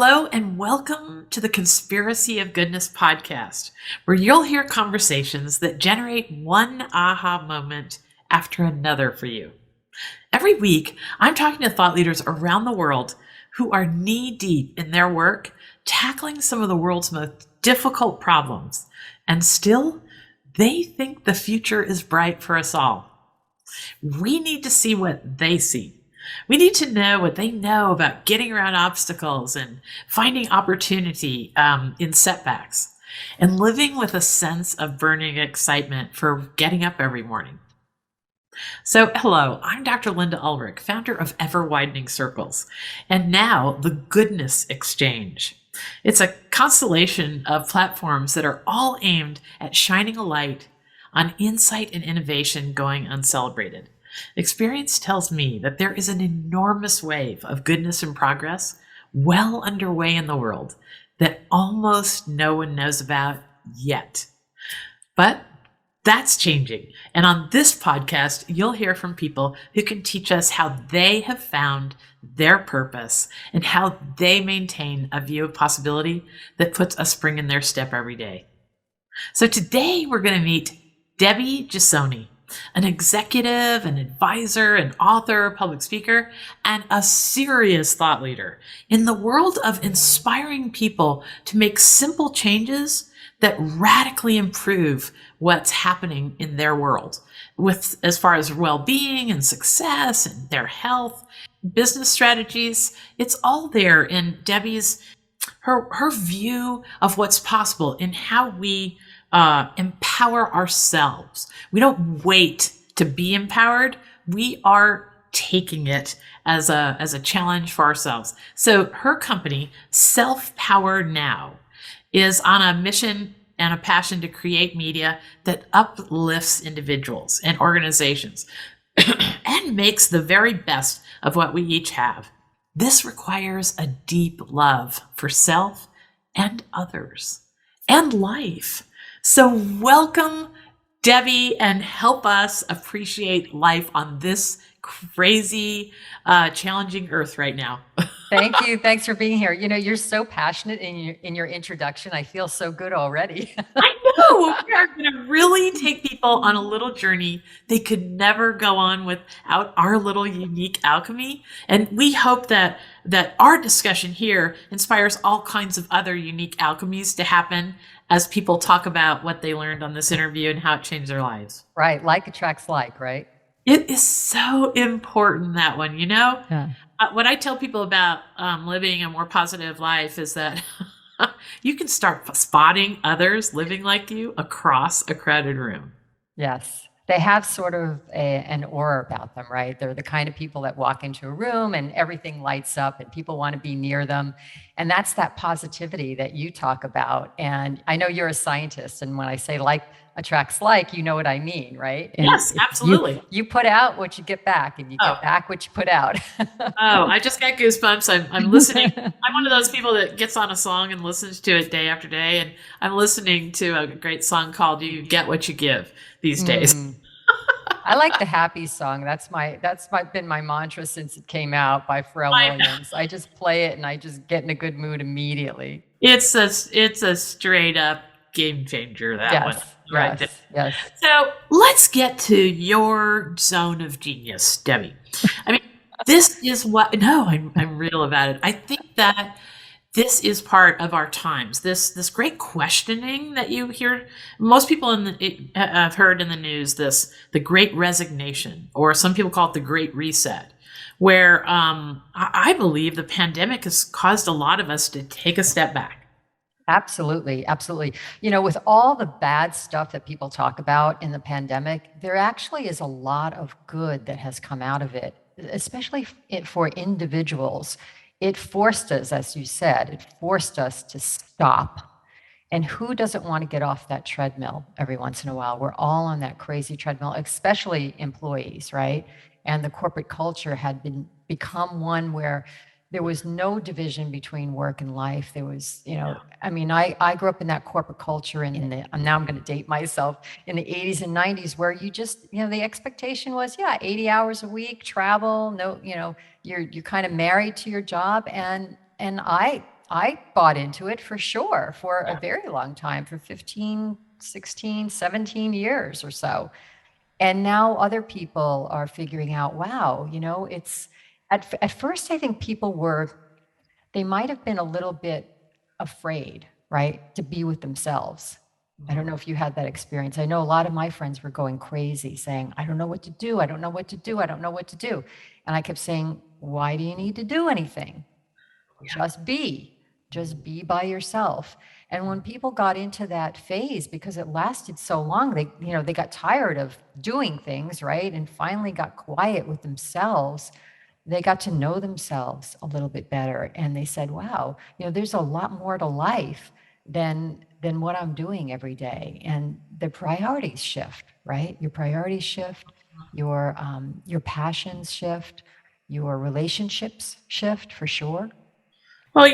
Hello, and welcome to the Conspiracy of Goodness podcast, where you'll hear conversations that generate one aha moment after another for you. Every week, I'm talking to thought leaders around the world who are knee-deep in their work, tackling some of the world's most difficult problems, and still, they think the future is bright for us all. We need to see what they see. We need to know what they know about getting around obstacles and finding opportunity in setbacks and living with a sense of burning excitement for getting up every morning. So, hello, I'm Dr. Linda Ulrich, founder of Ever Widening Circles, and now the Goodness Exchange. It's a constellation of platforms that are all aimed at shining a light on insight and innovation going uncelebrated. Experience tells me that there is an enormous wave of goodness and progress well underway in the world that almost no one knows about yet. But that's changing. And on this podcast, you'll hear from people who can teach us how they have found their purpose and how they maintain a view of possibility that puts a spring in their step every day. So today we're going to meet Debbie Gisonni, an executive, an advisor, an author, public speaker, and a serious thought leader in the world of inspiring people to make simple changes that radically improve what's happening in their world, with as far as well-being and success and their health, business strategies. It's all there in Debbie's her view of what's possible in how we empower ourselves. We don't wait to be empowered. We are taking it as a challenge for ourselves. So her company, Self Power Now, is on a mission and a passion to create media that uplifts individuals and organizations and makes the very best of what we each have. This requires a deep love for self and others and life. So welcome, Debbie, and help us appreciate life on this crazy, challenging earth right now. Thank you. Thanks for being here. You know, you're so passionate in your introduction. I feel so good already. I know. We are going to really take people on a little journey they could never go on without our little unique alchemy. And we hope that our discussion here inspires all kinds of other unique alchemies to happen as people talk about what they learned on this interview and how it changed their lives. Right. Like attracts like, right? It is so important, that one, you know? Yeah. What I tell people about living a more positive life is that you can start spotting others living like you across a crowded room. Yes. They have sort of an aura about them, right? They're the kind of people that walk into a room and everything lights up and people want to be near them. And that's that positivity that you talk about. And I know you're a scientist. And when I say like attracts like, you know what I mean, right? And yes, absolutely. You put out what you get back, and you get back what you put out. I just got goosebumps. I'm listening. I'm one of those people that gets on a song and listens to it day after day. And I'm listening to a great song called You Get What You Give these days. I like the happy song. That's been my mantra since it came out by Pharrell Williams. I just play it and I just get in a good mood immediately. It's a straight up game changer, that one. Right. Yes. So let's get to your zone of genius, Debbie. I mean, this is I'm real about it. I think that this is part of our times. This great questioning that you hear. Most people have heard in the news the Great Resignation, or some people call it the Great Reset, where I believe the pandemic has caused a lot of us to take a step back. Absolutely. Absolutely. You know, with all the bad stuff that people talk about in the pandemic, there actually is a lot of good that has come out of it, especially for individuals. It forced us, as you said, it forced us to stop. And who doesn't want to get off that treadmill every once in a while? We're all on that crazy treadmill, especially employees, right? And the corporate culture had become one where there was no division between work and life. There was, I mean, I grew up in that corporate culture and now I'm going to date myself, in the 80s and 90s, where you just, the expectation was, 80 hours a week, travel, no, you're kind of married to your job. And I I bought into it for sure for a very long time, for 15, 16, 17 years or so. And now other people are figuring out, wow, it's at first I think people they might have been a little bit afraid, right, to be with themselves. I don't know if you had that experience. I know a lot of my friends were going crazy saying, I don't know what to do. I don't know what to do. I don't know what to do. And I kept saying, why do you need to do anything? Just be. Just be by yourself. And when people got into that phase, because it lasted so long, they got tired of doing things, right? And finally got quiet with themselves. They got to know themselves a little bit better. And they said, wow, there's a lot more to life than what I'm doing every day. And the priorities shift, right? Your priorities shift, your passions shift, your relationships shift for sure. Well,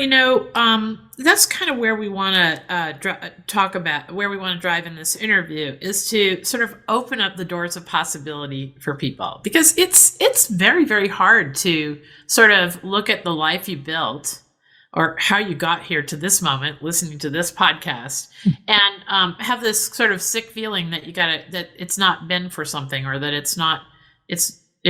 that's kind of where we want to talk about where we want to drive in this interview is to sort of open up the doors of possibility for people because it's very, very hard to sort of look at the life you built or how you got here to this moment, listening to this podcast, and have this sort of sick feeling that that it's not been for something or that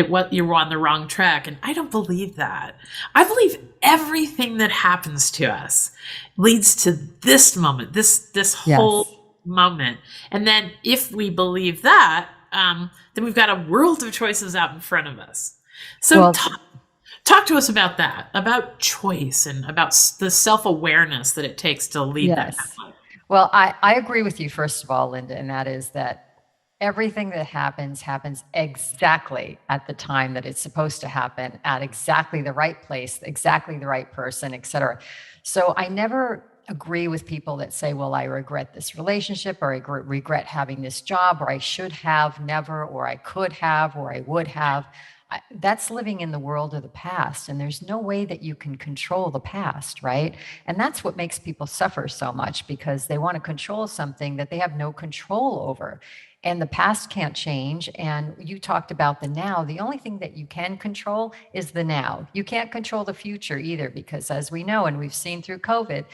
what you were on the wrong track. And I don't believe that. I believe everything that happens to us leads to this moment, this whole Yes. moment. And then if we believe that, then we've got a world of choices out in front of us. So Well, talk to us about that, about choice and about the self-awareness that it takes to lead that yes. life. Well, I agree with you, first of all, Linda, and that is that everything that happens exactly at the time that it's supposed to happen, at exactly the right place, exactly the right person, et cetera. So I never agree with people that say, well, I regret this relationship, or I regret having this job, or I should have never, or I could have, or I would have. That's living in the world of the past, and there's no way that you can control the past, right? And that's what makes people suffer so much, because they want to control something that they have no control over. And the past can't change. And you talked about the now. The only thing that you can control is the now. You can't control the future either, because as we know, and we've seen through COVID,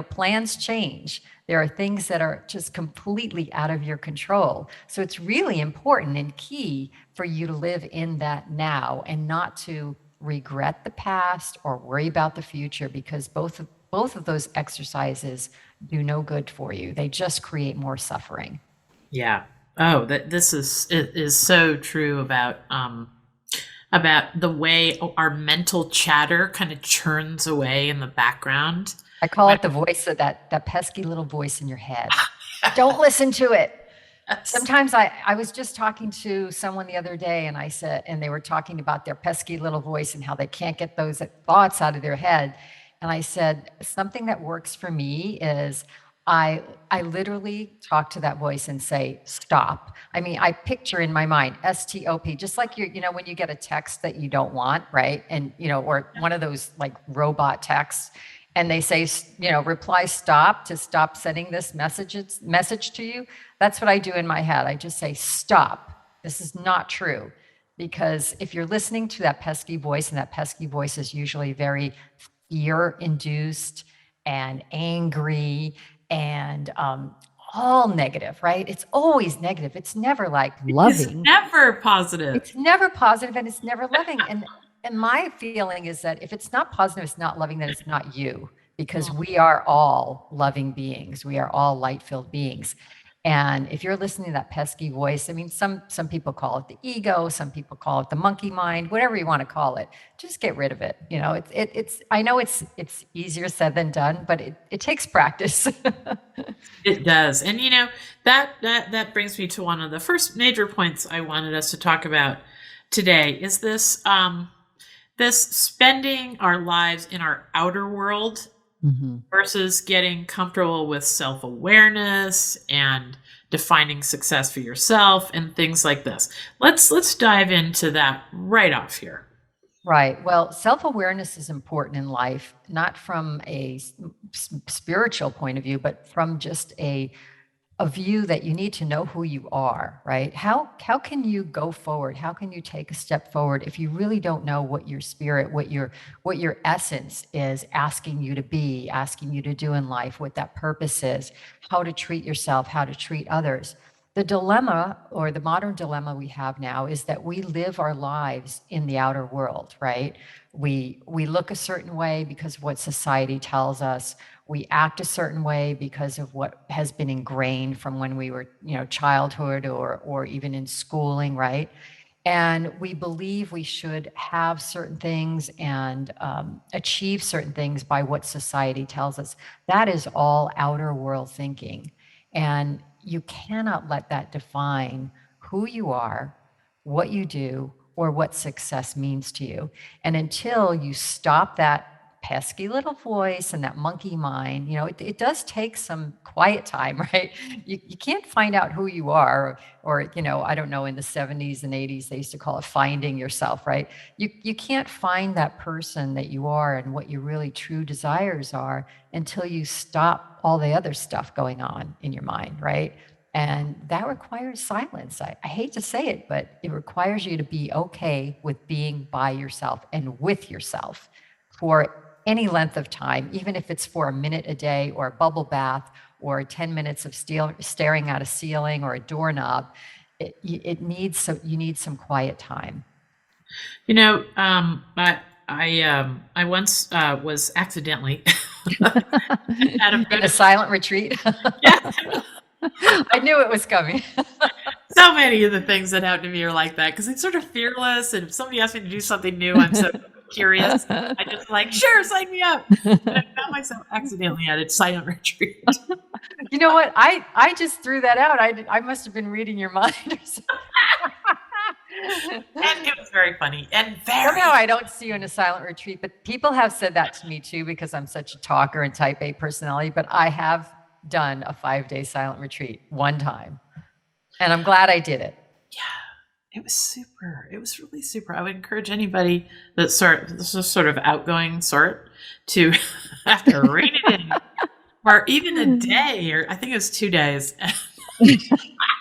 plans change. There are things that are just completely out of your control. So it's really important and key for you to live in that now and not to regret the past or worry about the future, because both of those exercises do no good for you. They just create more suffering. Yeah. Oh, that this is so true about the way our mental chatter kind of churns away in the background. I call When it the voice of that pesky little voice in your head. Don't listen to it. Sometimes I was just talking to someone the other day, and I said, and they were talking about their pesky little voice and how they can't get those thoughts out of their head. And I said, something that works for me is I literally talk to that voice and say, stop. I mean, I picture in my mind, STOP, just like when you get a text that you don't want, right? And, or one of those like robot texts, and they say, reply stop to stop sending this message to you. That's what I do in my head. I just say, stop. This is not true. Because if you're listening to that pesky voice, and that pesky voice is usually very fear induced and angry and all negative, right? It's always negative. It's never like it's loving. never positive. It's never positive, and it's never loving. And my feeling is that if it's not positive, it's not loving, then it's not you, because we are all loving beings. We are all light-filled beings. And if you're listening to that pesky voice, I mean, some people call it the ego, some people call it the monkey mind, whatever you want to call it, just get rid of it. It's I know it's easier said than done, but it takes practice. It does. And that brings me to one of the first major points I wanted us to talk about today is this spending our lives in our outer world versus getting comfortable with self-awareness and defining success for yourself and things like this. Let's dive into that right off here. Right. Well, self-awareness is important in life, not from a spiritual point of view, but from just a a view that you need to know who you are, right? How can you go forward? How can you take a step forward if you really don't know what your spirit, what your essence is asking you to be, asking you to do in life, what that purpose is, how to treat yourself, how to treat others? The dilemma, or the modern dilemma we have now, is that we live our lives in the outer world, right? We look a certain way because of what society tells us. We act a certain way because of what has been ingrained from when we were, childhood or even in schooling, right? And we believe we should have certain things and achieve certain things by what society tells us. That is all outer world thinking. And you cannot let that define who you are, what you do, or what success means to you. And until you stop that pesky little voice and that monkey mind, it does take some quiet time, right? You can't find out who you are, or I don't know, in the 70s and 80s, they used to call it finding yourself, right? You can't find that person that you are and what your really true desires are until you stop all the other stuff going on in your mind, right? And that requires silence. I hate to say it, but it requires you to be okay with being by yourself and with yourself for any length of time, even if it's for a minute a day or a bubble bath or 10 minutes of staring at a ceiling or a doorknob. You need some quiet time. I once was accidentally at a In a silent retreat. yeah. I knew it was coming. So many of the things that happen to me are like that because I'm sort of fearless, and if somebody asks me to do something new, I'm so curious. I just like, sure, sign me up. And I found myself accidentally at a silent retreat. You know what? I just threw that out. I must have been reading your mind or something. And it was very funny and very. Somehow I don't see you in a silent retreat, but people have said that to me too because I'm such a talker and type A personality. But I have done a 5-day silent retreat one time, and I'm glad I did it. Yeah, it was super. It was really super. I would encourage anybody that's sort of outgoing sort to have to rein it in, or even a day, or I think it was 2 days.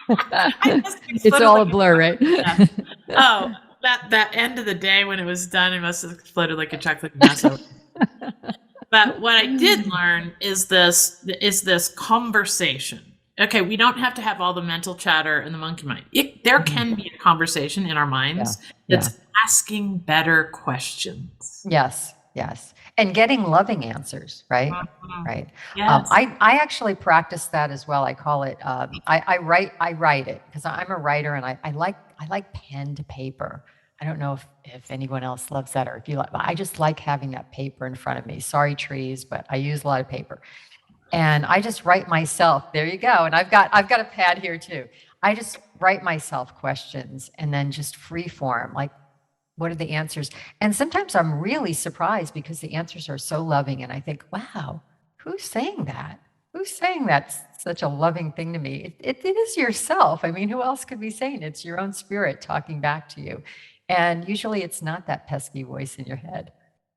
It's all a blur, right? Yeah. Oh, that end of the day when it was done, it must have exploded like a chocolate mess. But what I did learn is this conversation. Okay, we don't have to have all the mental chatter and the monkey mind. There can be a conversation in our minds that's asking better questions. Yes. And getting loving answers, right? Mm-hmm. Right. Yes. I actually practice that as well. I call it, I write it because I'm a writer, and I like pen to paper. I don't know if anyone else loves that, or if you like, I just like having that paper in front of me. Sorry, trees, but I use a lot of paper. And I just write myself, there you go. And I've got a pad here too. I just write myself questions and then just free form, like, what are the answers? And sometimes I'm really surprised because the answers are so loving. And I think, wow, who's saying that? Who's saying that's such a loving thing to me? It is yourself. I mean, who else could be saying it? It's your own spirit talking back to you. And usually it's not that pesky voice in your head.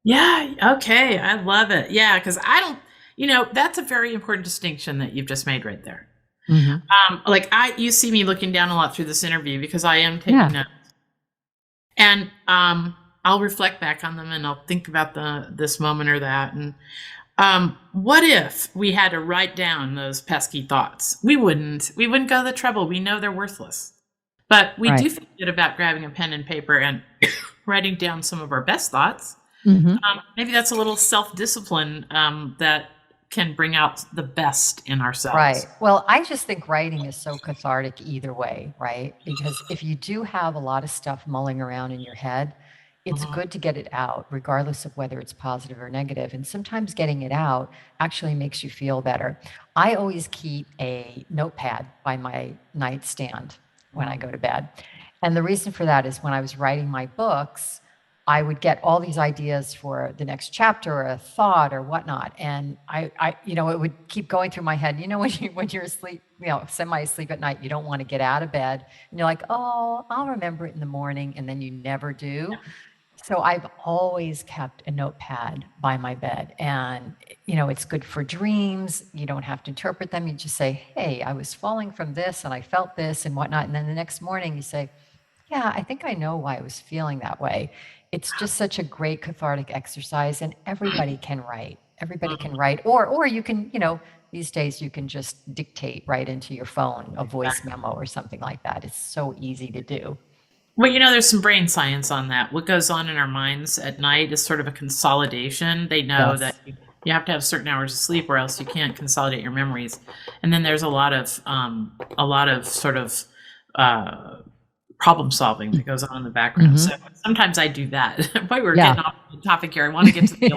Yeah. Okay. I love it. Yeah. Because I don't, that's a very important distinction that you've just made right there. Mm-hmm. You see me looking down a lot through this interview because I am taking notes. And I'll reflect back on them and I'll think about this moment or that. And what if we had to write down those pesky thoughts? We wouldn't go to the trouble. We know they're worthless. But we do feel good about grabbing a pen and paper and writing down some of our best thoughts. Mm-hmm. Maybe that's a little self-discipline that can bring out the best in ourselves. Right. Well, I just think writing is so cathartic either way, right? Because if you do have a lot of stuff mulling around in your head, it's good to get it out, regardless of whether it's positive or negative. And sometimes getting it out actually makes you feel better. I always keep a notepad by my nightstand when I go to bed. And the reason for that is when I was writing my books, I would get all these ideas for the next chapter or a thought or whatnot. And I it would keep going through my head. When you're asleep, semi-asleep at night, you don't want to get out of bed. And you're like, oh, I'll remember it in the morning. And then you never do. So I've always kept a notepad by my bed, and it's good for dreams. You don't have to interpret them. You just say, "Hey, I was falling from this and I felt this and whatnot." And then the next morning you say, "Yeah, I think I know why I was feeling that way." It's just such a great cathartic exercise, and everybody can write. Everybody can write, or you can, these days you can just dictate right into your phone a voice memo or something like that. It's so easy to do. Well, there's some brain science on that. What goes on in our minds at night is sort of a consolidation. They know that Yes. you have to have certain hours of sleep, or else you can't consolidate your memories. And then there's a lot of sort of uh, problem solving that goes on in the background. So sometimes I do that. Boy, we're Yeah. getting off the topic here. I want to get to the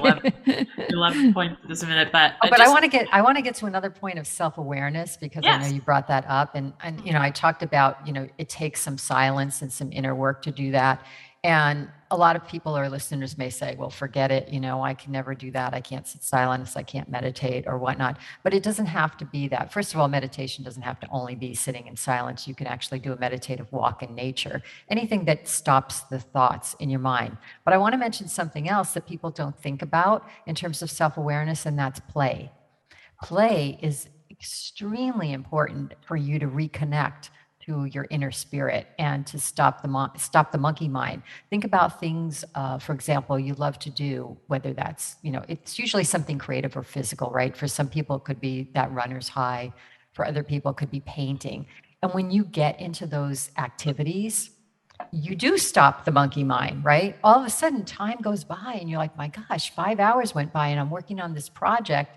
11 points in just a minute, but Oh, but just I want to get to another point of self-awareness, because I know yes, you brought that up, and I talked about, it takes some silence and some inner work to do that. And a lot of people or listeners may say, well, forget it, I can never do that. I can't sit silence, I can't meditate or whatnot. But it doesn't have to be that. First of all, meditation doesn't have to only be sitting in silence. You can actually do a meditative walk in nature. Anything that stops the thoughts in your mind. But I want to mention something else that people don't think about in terms of self-awareness, and that's play. Play is extremely important for you to reconnect to your inner spirit and to stop the monkey mind. Think about things, for example, you love to do, whether that's, it's usually something creative or physical, right? For some people, it could be that runner's high. For other people, it could be painting. And when you get into those activities, you do stop the monkey mind, right? All of a sudden, time goes by and you're like, my gosh, 5 hours went by and I'm working on this project.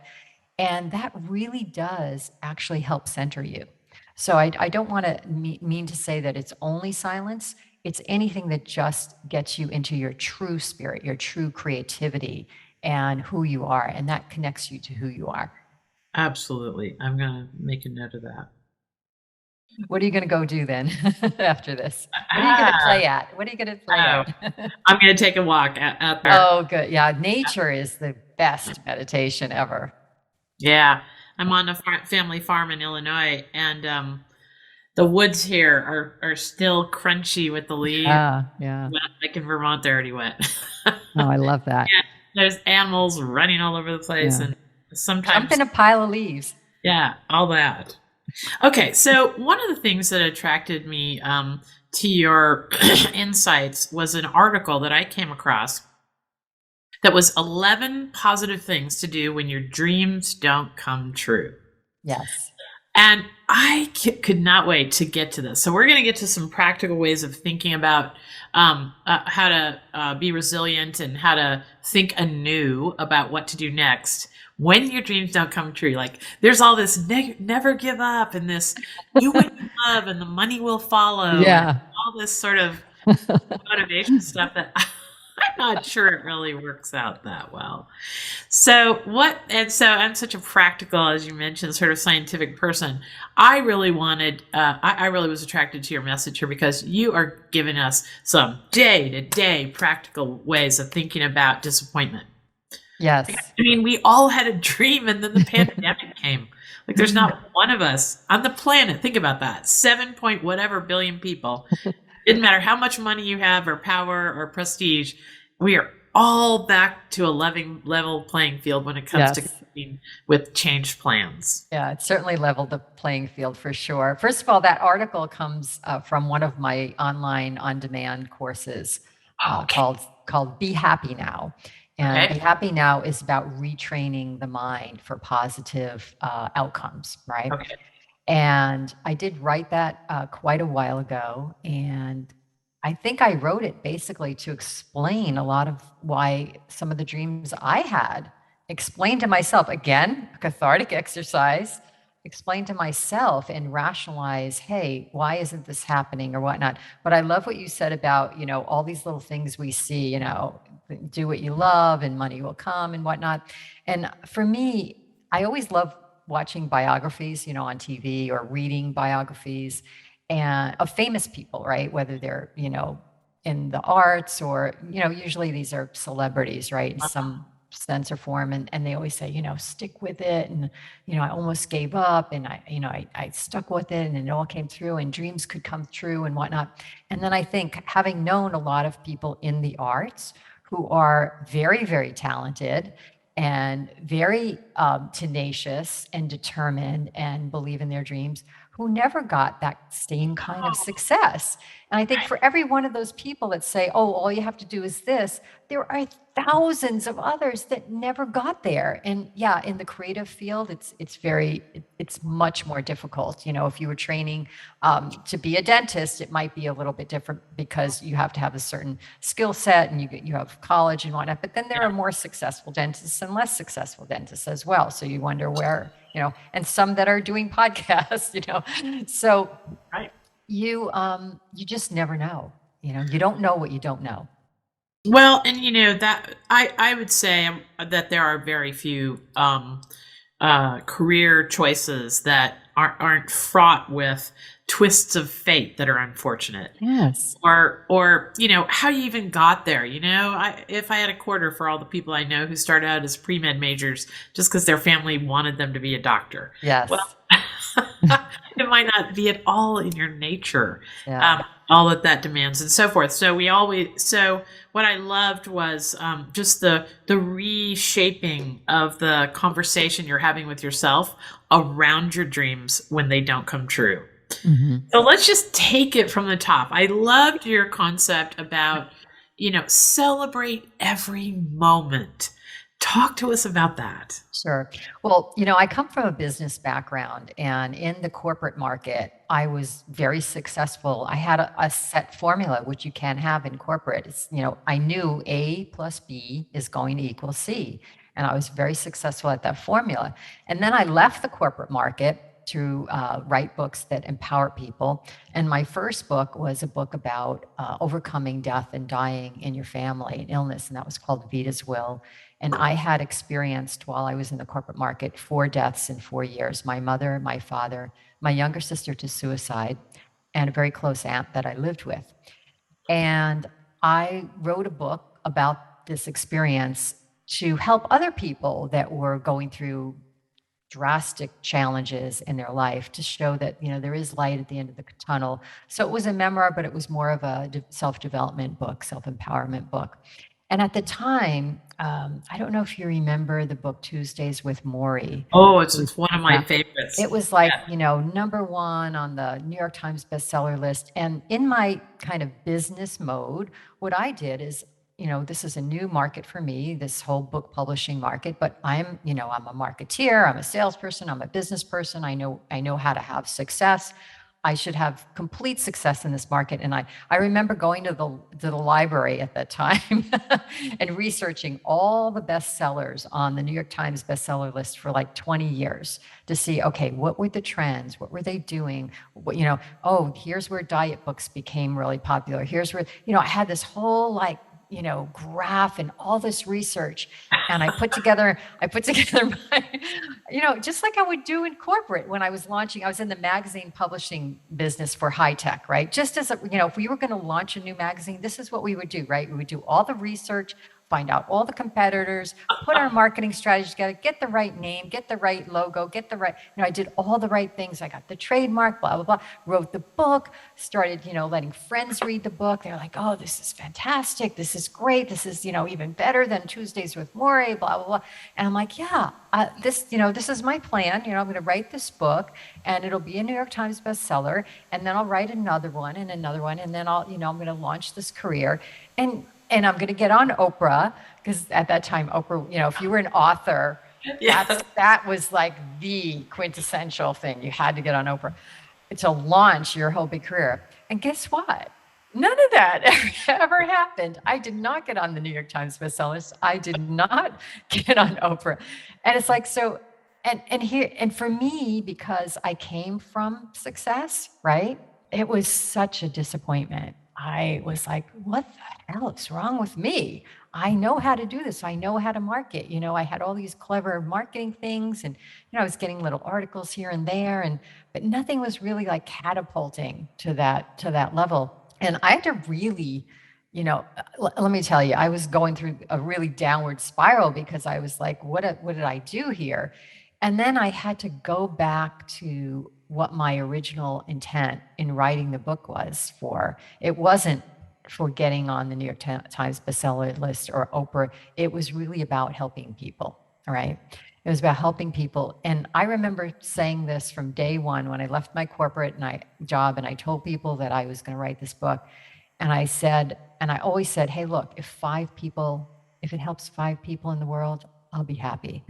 And that really does actually help center you. So I don't want to mean to say that it's only silence. It's anything that just gets you into your true spirit, your true creativity, and who you are. And that connects you to who you are. absolutely. I'm going to make a note of that. What are you going to go do then after this? What are you going to Ah, play at? What are you going to play oh, at? I'm going to take a walk out there. Oh, good. Yeah, nature is the best meditation ever. Yeah, I'm on a family farm in Illinois, and the woods here are still crunchy with the leaves. Yeah, yeah. Like in Vermont, they're already wet. Oh, I love that. Yeah, there's animals running all over the place, Yeah. and Jump sometimes, in a pile of leaves. yeah, all that. Okay, so one of the things that attracted me to your insights was an article that I came across that was 11 positive things to do when your dreams don't come true. Yes. And I could not wait to get to this. So we're going to get to some practical ways of thinking about how to be resilient and how to think anew about what to do next when your dreams don't come true. Like there's all this never give up and this do what you love and the money will follow and Yeah. all this sort of motivation stuff that I'm not sure it really works out that well. So I'm such a practical, as you mentioned, sort of scientific person. I really was attracted to your message here because you are giving us some day to day practical ways of thinking about disappointment. Yes. I mean, we all had a dream and then the pandemic came. Like there's not one of us on the planet. Think about that. 7 point whatever billion people. Didn't matter how much money you have or power or prestige. We are all back to a level playing field when it comes to Yes. coping with changed plans. Yeah, it certainly leveled the playing field for sure. First of all, that article comes from one of my online on-demand courses Okay. called Be Happy Now. And Be Okay. Happy Now is about retraining the mind for positive outcomes, right? Okay. And I did write that quite a while ago. And I think I wrote it basically to explain a lot of why some of the dreams I had, explain to myself, again, a cathartic exercise, explain to myself and rationalize, hey, why isn't this happening or whatnot? But I love what you said about, all these little things we see, do what you love and money will come and whatnot. And for me, I always love watching biographies, on TV or reading biographies and of famous people, right? Whether they're, in the arts or, usually these are celebrities, right? In some sense or form. And they always say, stick with it. And, I almost gave up and I stuck with it and it all came through and dreams could come true and whatnot. And then I think having known a lot of people in the arts who are very, very talented and very tenacious and determined and believe in their dreams, who never got that same kind of success. And I think for every one of those people that say, oh, all you have to do is this, there are thousands of others that never got there. And yeah, in the creative field, it's much more difficult. If you were training to be a dentist, it might be a little bit different because you have to have a certain skill set and you have college and whatnot. But then there are more successful dentists and less successful dentists as well. So you wonder where, and some that are doing podcasts, So Right. you just never know. You don't know what you don't know. Well, and that I would say that there are very few career choices that aren't fraught with twists of fate that are unfortunate. Yes. Or how you even got there. If I had a quarter for all the people I know who started out as pre-med majors just because their family wanted them to be a doctor. Yes. Well, it might not be at all in your nature. Yeah. All that demands and so forth. So what I loved was just the reshaping of the conversation you're having with yourself around your dreams when they don't come true. Mm-hmm. So let's just take it from the top. I loved your concept about, celebrate every moment. Talk to us about that. Sure. Well, I come from a business background, and in the corporate market, I was very successful. I had a set formula, which you can have in corporate. It's, I knew A plus B is going to equal C, and I was very successful at that formula. And then I left the corporate market to write books that empower people. And my first book was a book about overcoming death and dying in your family and illness, and that was called Vita's Will. And I had experienced, while I was in the corporate market, 4 deaths in 4 years. My mother, my father, my younger sister to suicide, and a very close aunt that I lived with. And I wrote a book about this experience to help other people that were going through drastic challenges in their life, to show that, there is light at the end of the tunnel. So it was a memoir, but it was more of a self-development book, self-empowerment book. And at the time, I don't know if you remember the book Tuesdays with Morrie. Oh, it's one of my favorites. It was like, number 1 on the New York Times bestseller list. And in my kind of business mode, what I did is, this is a new market for me, this whole book publishing market, but I'm a marketeer, I'm a salesperson, I'm a business person. I know how to have success. I should have complete success in this market. And I remember going to the library at that time and researching all the bestsellers on the New York Times bestseller list for like 20 years to see, okay, what were the trends? What were they doing? Here's where diet books became really popular. Here's where, I had this whole graph and all this research, and I put together my, just like I would do in corporate when I was in the magazine publishing business for high tech, right? Just as, if we were going to launch a new magazine, this is what we would do, right? We would do all the research, find out all the competitors, put our marketing strategy together, get the right name, get the right logo, get the right, I did all the right things. I got the trademark, blah, blah, blah, wrote the book, started, letting friends read the book. They're like, oh, this is fantastic. This is great. This is, even better than Tuesdays with Morrie, blah, blah, blah. And I'm like, yeah, this is my plan. I'm going to write this book and it'll be a New York Times bestseller. And then I'll write another one and another one. And then I'm going to launch this career. And I'm going to get on Oprah, because at that time, Oprah, if you were an author, that was like the quintessential thing. You had to get on Oprah to launch your whole big career. And guess what? None of that ever happened. I did not get on the New York Times bestsellers. I did not get on Oprah. And it's like, so, and for me, because I came from success, right? It was such a disappointment. I was like, what the hell is wrong with me? I know how to do this. I know how to market. I had all these clever marketing things, and, I was getting little articles here and there, but nothing was really like catapulting to that level. And I had to really Let me tell you, I was going through a really downward spiral because I was like, what did I do here? And then I had to go back to what my original intent in writing the book was for. It wasn't for getting on the New York Times bestseller list or Oprah. It was really about helping people, all right? It was about helping people. And I remember saying this from day one when I left my corporate job and I told people that I was going to write this book. And I said, and I always said, hey, look, if it helps 5 people in the world, I'll be happy.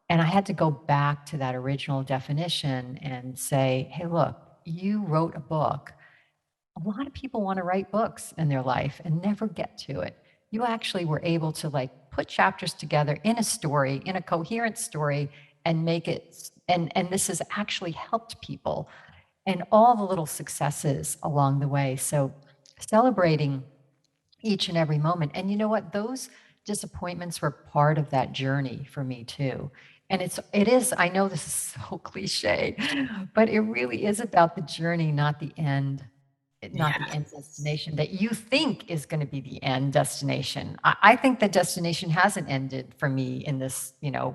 And I had to go back to that original definition and say, hey, look, you wrote a book. A lot of people want to write books in their life and never get to it. You actually were able to put chapters together in a story, in a coherent story, and make it, and this has actually helped people and all the little successes along the way. So celebrating each and every moment. And you know what? Those disappointments were part of that journey for me too. And it is, I know this is so cliche, but it really is about the journey, not the end, not the end destination that you think is going to be the end destination. I think the destination hasn't ended for me in this,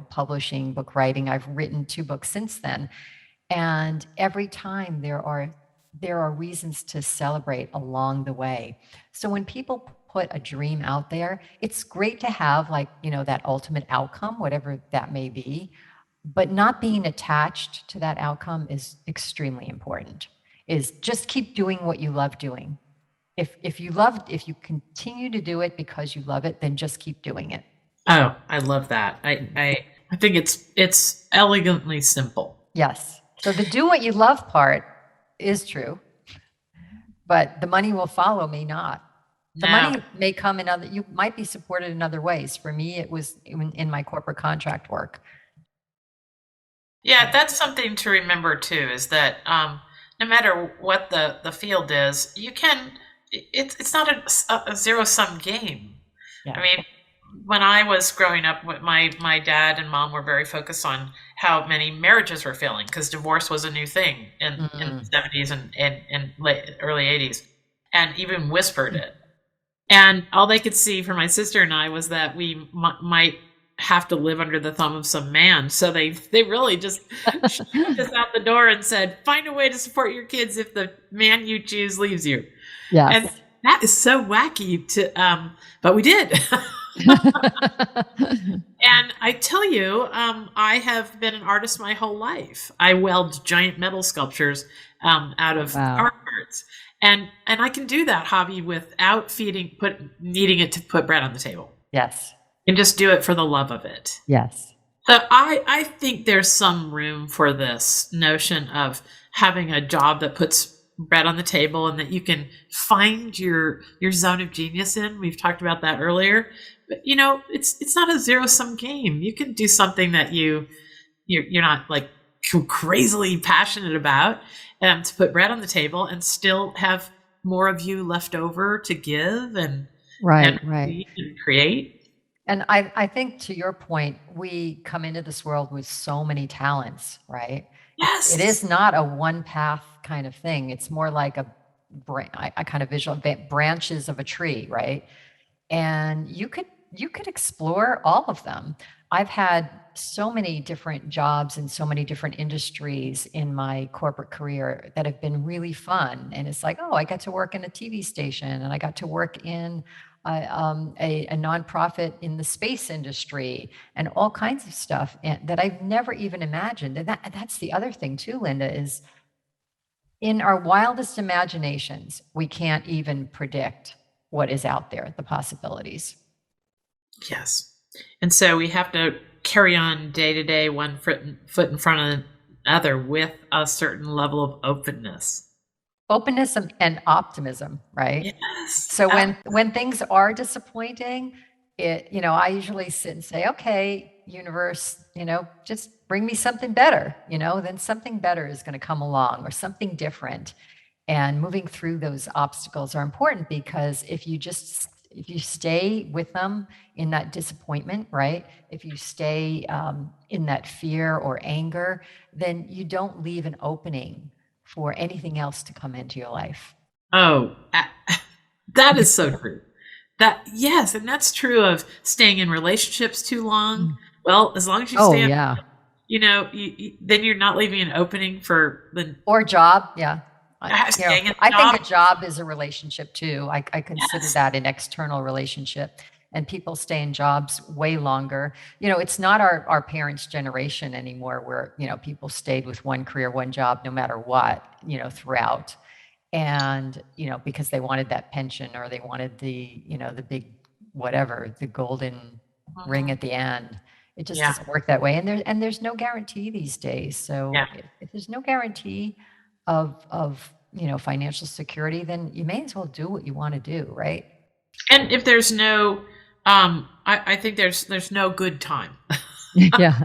publishing, book writing. I've written 2 books since then. And every time there are reasons to celebrate along the way. So when people put a dream out there, it's great to have that ultimate outcome, whatever that may be, but not being attached to that outcome is extremely important. Is just keep doing what you love doing. If you continue to do it because you love it, then just keep doing it. Oh, I love that. I think it's elegantly simple. Yes. So the do what you love part is true, but the money will follow may not. The money may come you might be supported in other ways. For me, it was in my corporate contract work. Yeah, that's something to remember too, is that no matter what the field is, it's not a zero-sum game. Yeah. I mean, when I was growing up, my dad and mom were very focused on how many marriages were failing because divorce was a new thing in the 70s and early 80s, and even whispered it. And all they could see from my sister and I was that we might have to live under the thumb of some man. So they really just shoved us out the door and said, find a way to support your kids if the man you choose leaves you. Yes. And that is so wacky but we did. And I tell you, I have been an artist my whole life. I weld giant metal sculptures out of art cards. And I can do that hobby without needing it to put bread on the table. Yes. And just do it for the love of it. Yes. So I think there's some room for this notion of having a job that puts bread on the table and that you can find your zone of genius in. We've talked about that earlier. But it's not a zero-sum game. You can do something that you're not crazily passionate about to put bread on the table and still have more of you left over to give and create. And I think to your point, we come into this world with so many talents, right? Yes. It is not a one path kind of thing. It's more like I kind of visual branches of a tree, right? And you could explore all of them. I've had so many different jobs in so many different industries in my corporate career that have been really fun. And it's like, oh, I got to work in a TV station and I got to work in a nonprofit in the space industry and all kinds of stuff that I've never even imagined. And that's the other thing too, Linda, is in our wildest imaginations, we can't even predict what is out there, the possibilities. Yes. And so we have to carry on day to day, one foot in front of the other with a certain level of openness. Openness and optimism, right? Yes. So when things are disappointing, I usually sit and say, okay, universe, just bring me something better, then something better is going to come along or something different. And moving through those obstacles are important because if you stay with them in that disappointment, right? If you stay in that fear or anger, then you don't leave an opening for anything else to come into your life. Oh, that is so true. Yes, and that's true of staying in relationships too long. Mm. Well, as long as you Oh, stay, yeah. then you're not leaving an opening for the Or job, yeah. staying in I the think job. a job is a relationship too. I consider Yes. that an external relationship. And people stay in jobs way longer. It's not our parents' generation anymore where, people stayed with one career, one job, no matter what, throughout. And, because they wanted that pension or they wanted the big whatever, the golden ring Mhm. at the end. It just Yeah. doesn't work that way. And there's no guarantee these days. So Yeah. if there's no guarantee of financial security, then you may as well do what you want to do, right? And if there's no, I think there's no good time Yeah.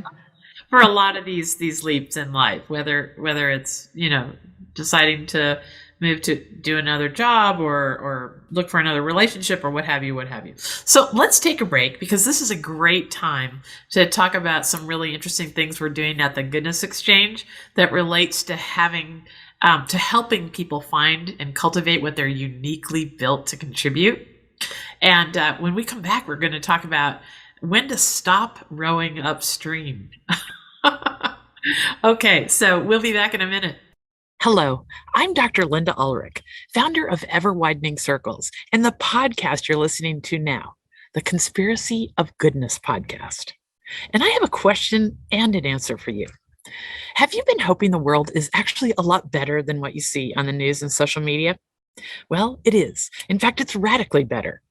for a lot of these leaps in life, whether it's deciding to move to do another job or look for another relationship or what have you, what have you. So let's take a break because this is a great time to talk about some really interesting things we're doing at the Goodness Exchange that relates to having to helping people find and cultivate what they're uniquely built to contribute. And when we come back, we're going to talk about when to stop rowing upstream. Okay, so we'll be back in a minute. Hello, I'm Dr. Linda Ulrich, founder of Ever Widening Circles and the podcast you're listening to now, the Conspiracy of Goodness podcast. And I have a question and an answer for you. Have you been hoping the world is actually a lot better than what you see on the news and social media? Well, it is. In fact, it's radically better.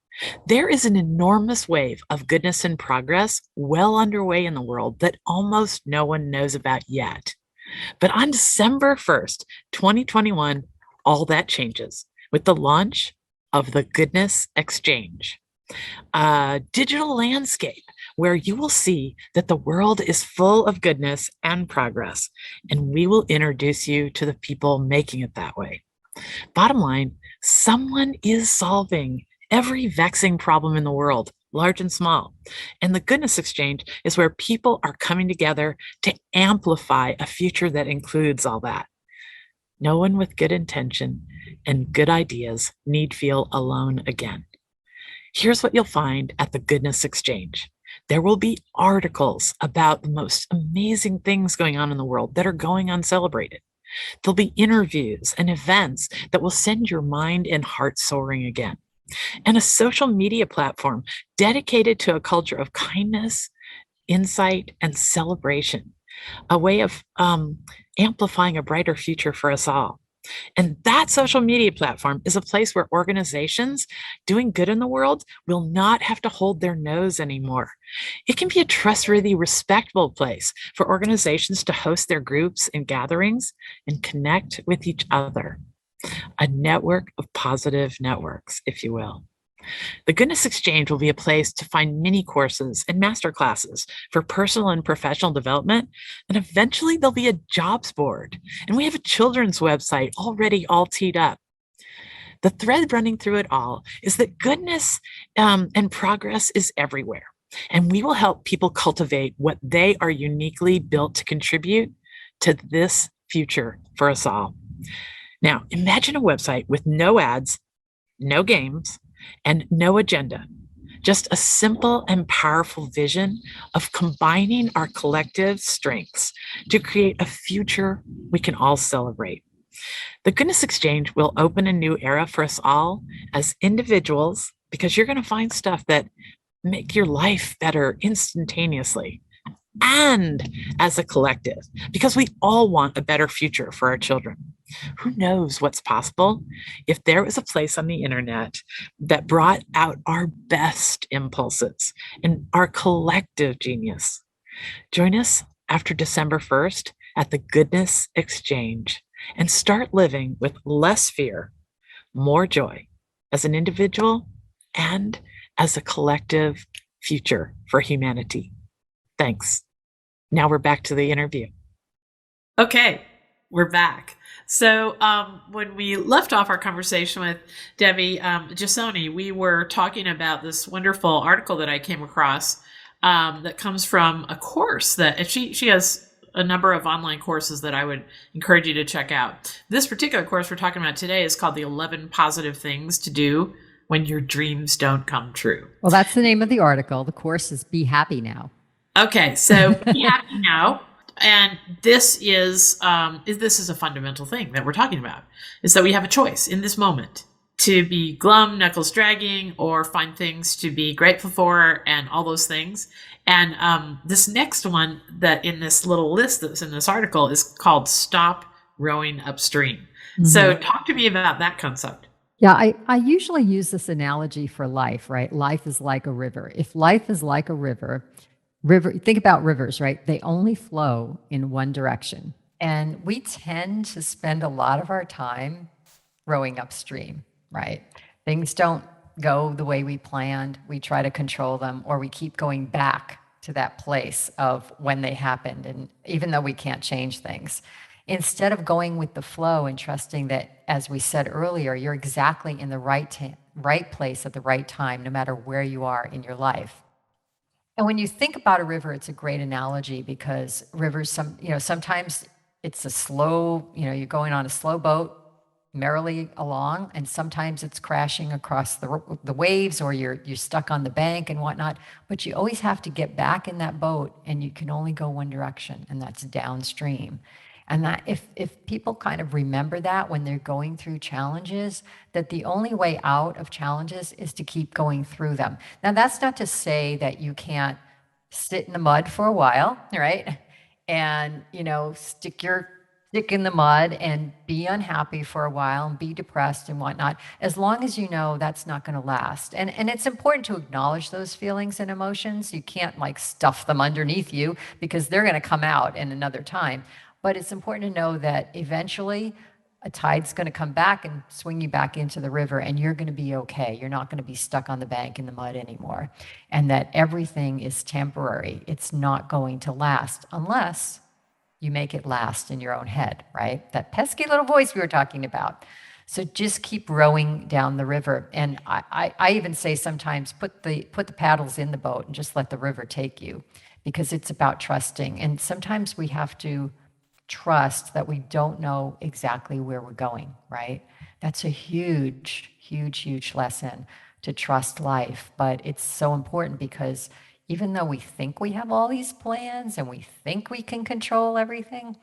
There is an enormous wave of goodness and progress well underway in the world that almost no one knows about yet. But on December 1st, 2021, all that changes with the launch of the Goodness Exchange, a digital landscape where you will see that the world is full of goodness and progress, and we will introduce you to the people making it that way. Bottom line, someone is solving every vexing problem in the world, large and small. And the Goodness Exchange is where people are coming together to amplify a future that includes all that. No one with good intention and good ideas need feel alone again. Here's what you'll find at the Goodness Exchange. There will be articles about the most amazing things going on in the world that are going uncelebrated. There'll be interviews and events that will send your mind and heart soaring again. And a social media platform dedicated to a culture of kindness, insight, and celebration, a way of amplifying a brighter future for us all. And that social media platform is a place where organizations doing good in the world will not have to hold their nose anymore. It can be a trustworthy, respectful place for organizations to host their groups and gatherings and connect with each other. A network of positive networks, if you will. The Goodness Exchange will be a place to find mini courses and master classes for personal and professional development. And eventually there'll be a jobs board. And we have a children's website already all teed up. The thread running through it all is that goodness and progress is everywhere. And we will help people cultivate what they are uniquely built to contribute to this future for us all. Now, imagine a website with no ads, no games, and no agenda. Just a simple and powerful vision of combining our collective strengths to create a future we can all celebrate. The Goodness Exchange will open a new era for us all as individuals because you're going to find stuff that make your life better instantaneously, and as a collective, because we all want a better future for our children. Who knows what's possible if there was a place on the internet that brought out our best impulses and our collective genius? Join us after December 1st at the Goodness Exchange and start living with less fear, more joy as an individual and as a collective future for humanity. Thanks. Now we're back to the interview. Okay, we're back. So when we left off our conversation with Debbie Gisonni, we were talking about this wonderful article that I came across that comes from a course that she has a number of online courses that I would encourage you to check out. This particular course we're talking about today is called the 11 Positive Things to Do when your dreams don't come true. Well, that's the name of the article. The course is Be Happy Now. Okay, so be happy now. And this is a fundamental thing that we're talking about, is that we have a choice in this moment to be glum, knuckles dragging, or find things to be grateful for, and all those things. And this next one that in this little list that's in this article is called Stop Rowing Upstream. Mm-hmm. So talk to me about that concept. Yeah, I usually use this analogy for life, right? Life is like a river. If life is like a river, think about rivers, right? They only flow in one direction. And we tend to spend a lot of our time rowing upstream, right? Things don't go the way we planned. We try to control them, or we keep going back to that place of when they happened. And even though we can't change things, instead of going with the flow and trusting that, as we said earlier, you're exactly in the right place at the right time, no matter where you are in your life. And when you think about a river, it's a great analogy, because rivers, sometimes it's a slow, you're going on a slow boat merrily along, and sometimes it's crashing across the waves, or you're stuck on the bank and whatnot. But you always have to get back in that boat, and you can only go one direction, and that's downstream. And that if people kind of remember that when they're going through challenges, that the only way out of challenges is to keep going through them. Now, that's not to say that you can't sit in the mud for a while, right? And, stick in the mud and be unhappy for a while and be depressed and whatnot, as long as you know that's not going to last. And it's important to acknowledge those feelings and emotions. You can't stuff them underneath you, because they're going to come out in another time. But it's important to know that eventually a tide's going to come back and swing you back into the river, and you're going to be okay. You're not going to be stuck on the bank in the mud anymore. And that everything is temporary. It's not going to last unless you make it last in your own head, right? That pesky little voice we were talking about. So just keep rowing down the river. And I even say sometimes put the paddles in the boat and just let the river take you, because it's about trusting. And sometimes we have to trust that we don't know exactly where we're going, right? That's a huge, huge, huge lesson, to trust life. But it's so important, because even though we think we have all these plans and we think we can control everything,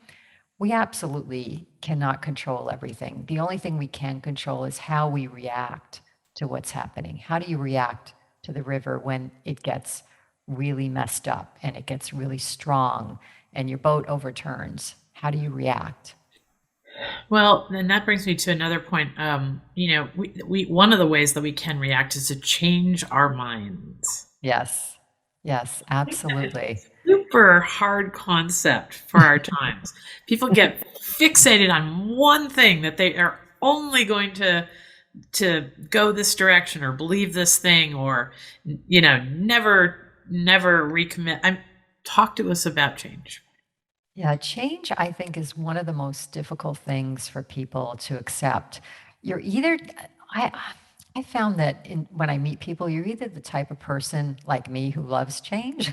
we absolutely cannot control everything. The only thing we can control is how we react to what's happening. How do you react to the river when it gets really messed up and it gets really strong and your boat overturns? How do you react? Well, then that brings me to another point. We one of the ways that we can react is to change our minds. Yes, absolutely. Super hard concept for our times. People get fixated on one thing, that they are only going to go this direction or believe this thing, or never recommit. Talk to us about change. Yeah, change, I think, is one of the most difficult things for people to accept. You're either, I found that when I meet people, you're either the type of person like me who loves change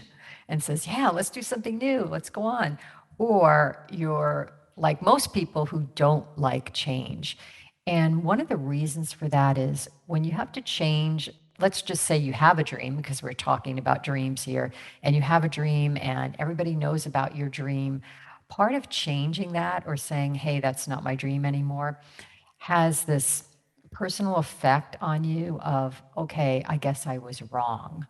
and says, yeah, let's do something new, let's go on. Or you're like most people who don't like change. And one of the reasons for that is when you have to change, let's just say you have a dream, because we're talking about dreams here, and you have a dream and everybody knows about your dream. Part of changing that, or saying, hey, that's not my dream anymore, has this personal effect on you of, okay, I guess I was wrong.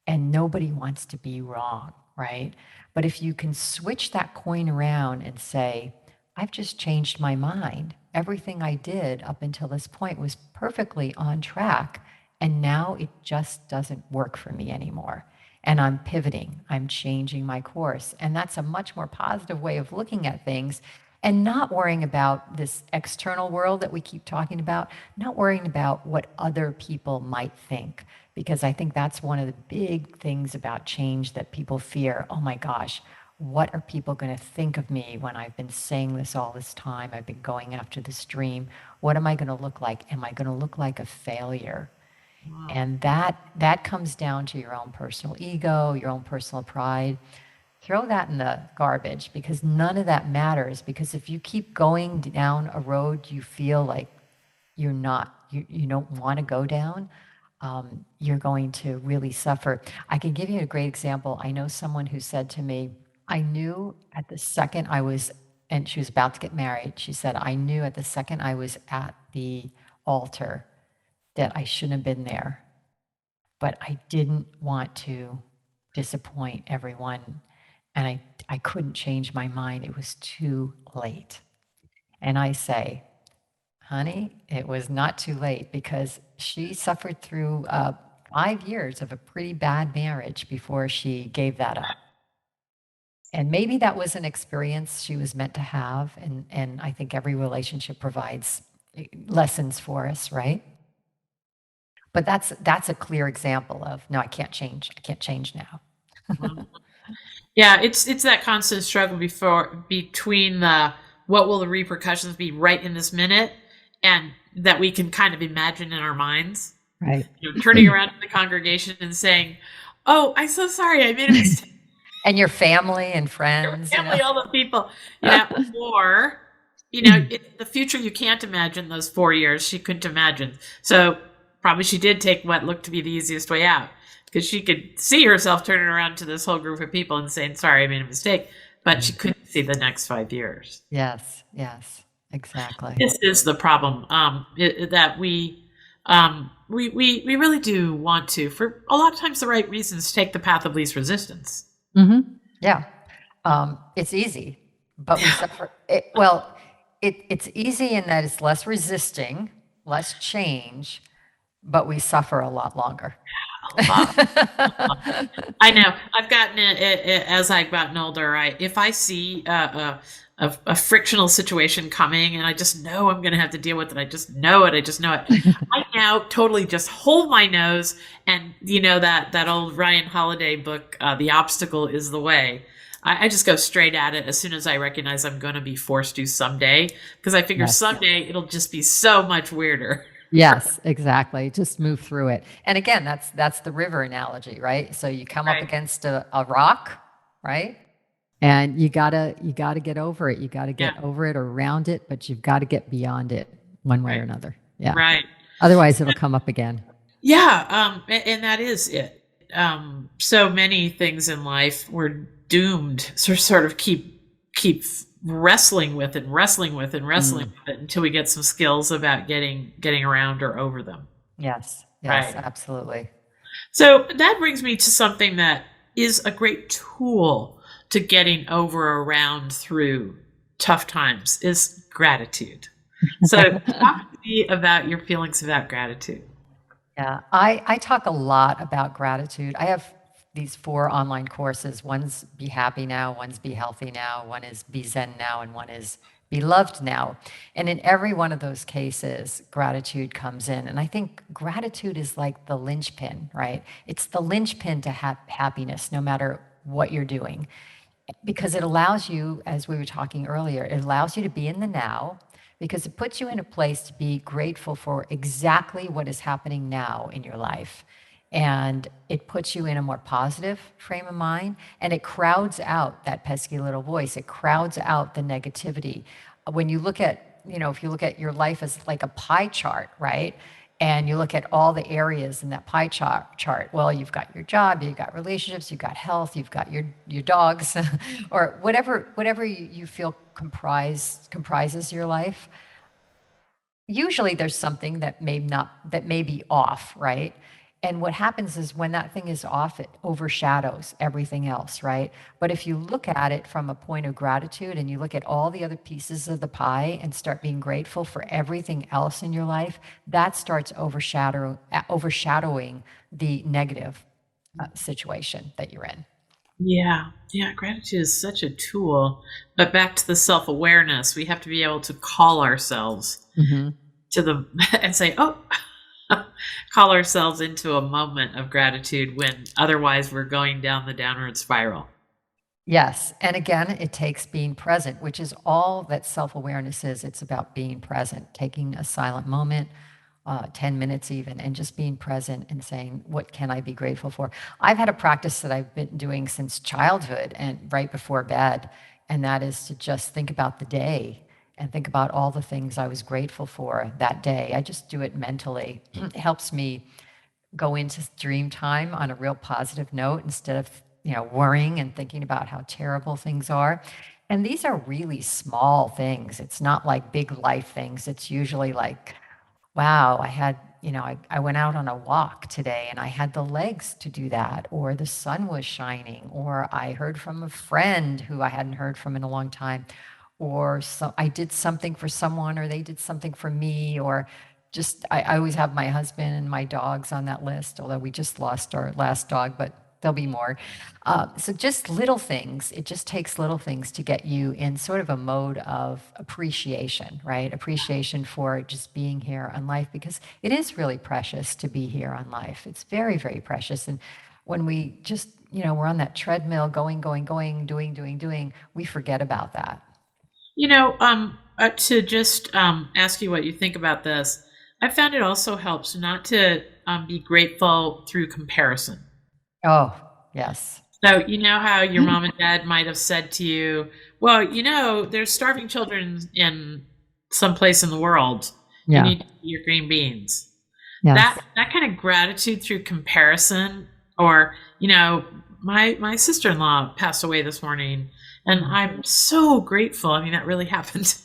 And nobody wants to be wrong, right? But if you can switch that coin around and say, I've just changed my mind. Everything I did up until this point was perfectly on track, and now it just doesn't work for me anymore. And I'm pivoting, I'm changing my course. And that's a much more positive way of looking at things, and not worrying about this external world that we keep talking about, not worrying about what other people might think. Because I think that's one of the big things about change that people fear. Oh my gosh, what are people going to think of me when I've been saying this all this time? I've been going after this dream. What am I going to look like? Am I going to look like a failure? Wow. And that comes down to your own personal ego, your own personal pride. Throw that in the garbage, because none of that matters. Because if you keep going down a road you feel like you're not you don't want to go down, you're going to really suffer. I can give you a great example. I know someone who said to me, I knew at the second I was, and she was about to get married, she said, I knew at the second I was at the altar that I shouldn't have been there, but I didn't want to disappoint everyone. And I couldn't change my mind. It was too late. And I say, honey, it was not too late, because she suffered through 5 years of a pretty bad marriage before she gave that up. And maybe that was an experience she was meant to have. And I think every relationship provides lessons for us, right? But that's a clear example of, no, I can't change. I can't change now. Yeah, it's that constant struggle between the what will the repercussions be right in this minute, and that we can kind of imagine in our minds. Right. Turning around to the congregation and saying, "Oh, I'm so sorry, I made a mistake." And your family and friends, Your family, all the people, or the future you can't imagine. Those 4 years she couldn't imagine. So probably she did take what looked to be the easiest way out, because she could see herself turning around to this whole group of people and saying, "Sorry, I made a mistake," but she couldn't see the next 5 years. Yes, exactly. This is the problem, that we really do want to, for a lot of times the right reasons, take the path of least resistance. Mm-hmm. Yeah. It's easy, but we suffer. It's easy in that it's less resisting, less change, but we suffer a lot longer. I know. I've gotten it as I've gotten older. If I see a frictional situation coming, and I just know I'm going to have to deal with it, I just know it. I now totally just hold my nose, and that old Ryan Holiday book, "The Obstacle is the Way." I just go straight at it as soon as I recognize I'm going to be forced to someday, because I figure someday it'll just be so much weirder. Yes, exactly. Just move through it. And again, that's the river analogy, right? So you come up against a rock, right? And you gotta get over it. You gotta get over it or around it, but you've got to get beyond it one way or another. Yeah. Right. Otherwise, it'll come up again. Yeah. And that is it. So many things in life we're doomed to sort of keep wrestling with it until we get some skills about getting around or over them. Yes, Right. absolutely. So that brings me to something that is a great tool to getting over, around, through tough times, is gratitude. So talk to me about your feelings about gratitude. Yeah, I talk a lot about gratitude. I have these 4 online courses. One's Be Happy Now, one's Be Healthy Now, one is Be Zen Now, and one is Be Loved Now. And in every one of those cases, gratitude comes in. And I think gratitude is like the linchpin, right? It's the linchpin to happiness, no matter what you're doing. Because it allows you, as we were talking earlier, it allows you to be in the now, because it puts you in a place to be grateful for exactly what is happening now in your life. And it puts you in a more positive frame of mind, and it crowds out that pesky little voice. It crowds out the negativity. When you look at, if you look at your life as like a pie chart, right? And you look at all the areas in that pie chart. Well, you've got your job, you've got relationships, you've got health, you've got your dogs, or whatever you feel comprises your life. Usually there's something that may be off, right? And what happens is when that thing is off, it overshadows everything else, right? But if you look at it from a point of gratitude, and you look at all the other pieces of the pie and start being grateful for everything else in your life, that starts overshadowing the negative situation that you're in. Yeah. Gratitude is such a tool. But back to the self-awareness, we have to be able to call ourselves to them and say, "Oh," call ourselves into a moment of gratitude, when otherwise we're going down the downward spiral. Yes. And again, it takes being present, which is all that self-awareness is. It's about being present, taking a silent moment, 10 minutes even, and just being present and saying, what can I be grateful for? I've had a practice that I've been doing since childhood and right before bed, and that is to just think about the day and think about all the things I was grateful for that day. I just do it mentally. It helps me go into dream time on a real positive note instead of, worrying and thinking about how terrible things are. And these are really small things. It's not like big life things. It's usually like, wow, I went out on a walk today and I had the legs to do that, or the sun was shining, or I heard from a friend who I hadn't heard from in a long time, or so I did something for someone, or they did something for me, or just, I always have my husband and my dogs on that list, although we just lost our last dog, but there'll be more. So just little things. It just takes little things to get you in sort of a mode of appreciation, right? Appreciation for just being here on life, because it is really precious to be here on life. It's very, very precious. And when we just, we're on that treadmill going, going, going, doing, we forget about that. To just ask you what you think about this, I found it also helps not to be grateful through comparison. Oh, yes. So, you know how your mom and dad might have said to you, well, there's starving children in some place in the world. You Yeah. need to eat your green beans. Yes. That kind of gratitude through comparison, or, my sister-in-law passed away this morning, and I'm so grateful. I mean, that really happened.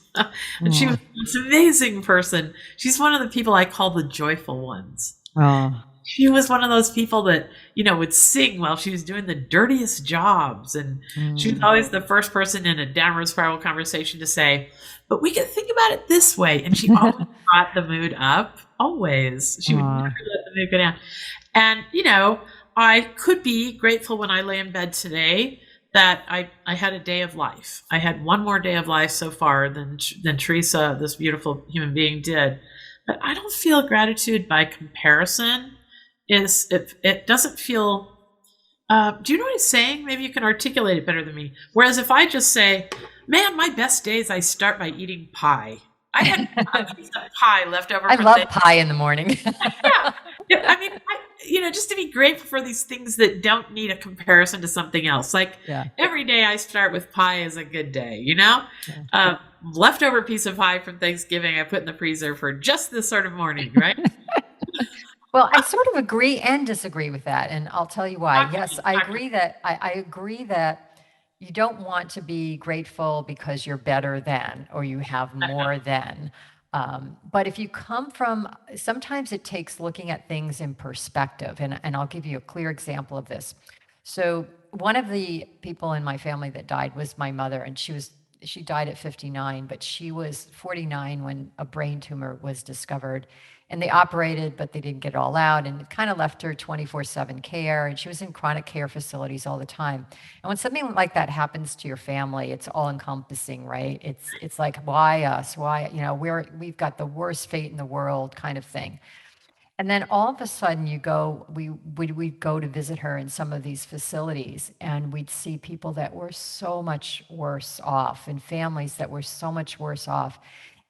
And she was this amazing person. She's one of the people I call the joyful ones. Oh. She was one of those people that, would sing while she was doing the dirtiest jobs. And she was always the first person in a downward spiral conversation to say, but we can think about it this way. And she always brought the mood up, always. She would never let the mood go down. And, I could be grateful when I lay in bed today that I had a day of life. I had one more day of life so far than Teresa, this beautiful human being, did. But I don't feel gratitude by comparison. It doesn't feel, do you know what I'm saying? Maybe you can articulate it better than me. Whereas if I just say, man, my best days, I start by eating pie. I had a piece of pie left over. I love pie in the morning. Yeah. I mean, just to be grateful for these things that don't need a comparison to something else. Like every day I start with pie is a good day, leftover piece of pie from Thanksgiving I put in the freezer for just this sort of morning, right? Well, I sort of agree and disagree with that, and I'll tell you why. Yes, I agree that you don't want to be grateful because you're better than, or you have more than. But if you come from, sometimes it takes looking at things in perspective, and I'll give you a clear example of this. So one of the people in my family that died was my mother, and she died at 59, but she was 49 when a brain tumor was discovered. And they operated, but they didn't get it all out, and it kind of left her 24/7 care, and she was in chronic care facilities all the time. And when something like that happens to your family, it's all encompassing, right? It's like, why us? Why, we've got the worst fate in the world kind of thing. And then all of a sudden we'd go to visit her in some of these facilities, and we'd see people that were so much worse off, and families that were so much worse off.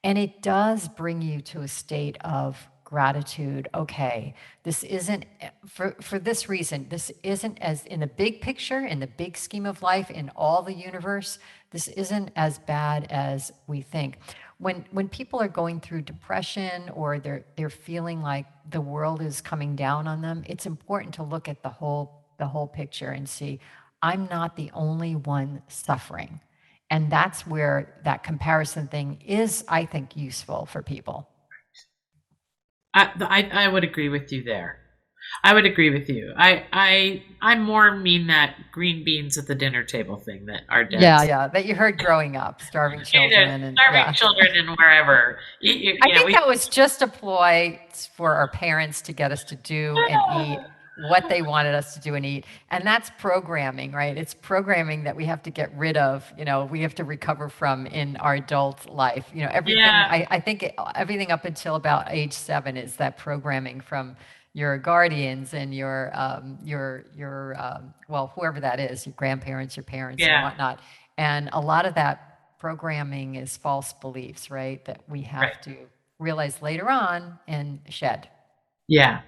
And it does bring you to a state of gratitude. Okay, this isn't, for this reason, this isn't, as in the big picture, in the big scheme of life, in all the universe, this isn't as bad as we think. When people are going through depression, or they're feeling like the world is coming down on them, it's important to look at the whole picture and see, I'm not the only one suffering. And that's where that comparison thing is, I think, useful for people. I would agree with you there. I would agree with you. I more mean that green beans at the dinner table thing that our dads. Yeah, that you heard growing up, starving children. Children and wherever. I think that was just a ploy for our parents to get us to do and eat what they wanted us to do and eat. And that's programming, right? It's programming that we have to get rid of, we have to recover from in our adult life. Everything, I think everything up until about age 7 is that programming from your guardians and your whoever that is, your grandparents, your parents and whatnot. And a lot of that programming is false beliefs, right? That we have to realize later on and shed. Yeah.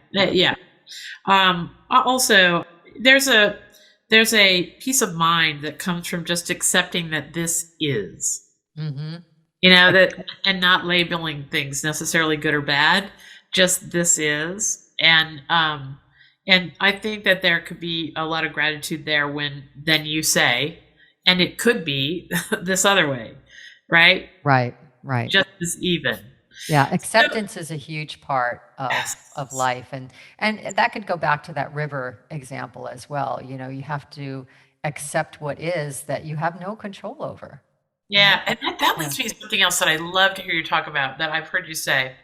Also, there's a peace of mind that comes from just accepting that this is. Mm-hmm. that, and not labeling things necessarily good or bad, just this is. And I think that there could be a lot of gratitude there when then you say, and it could be this other way, right? Right, right. Just as even. Yeah, So, acceptance is a huge part of yes. life, and that could go back to that river example as well. You know, you have to accept what is that you have no control over. Yeah, and that Yeah. leads me to something else that I love to hear you talk about that I've heard you say.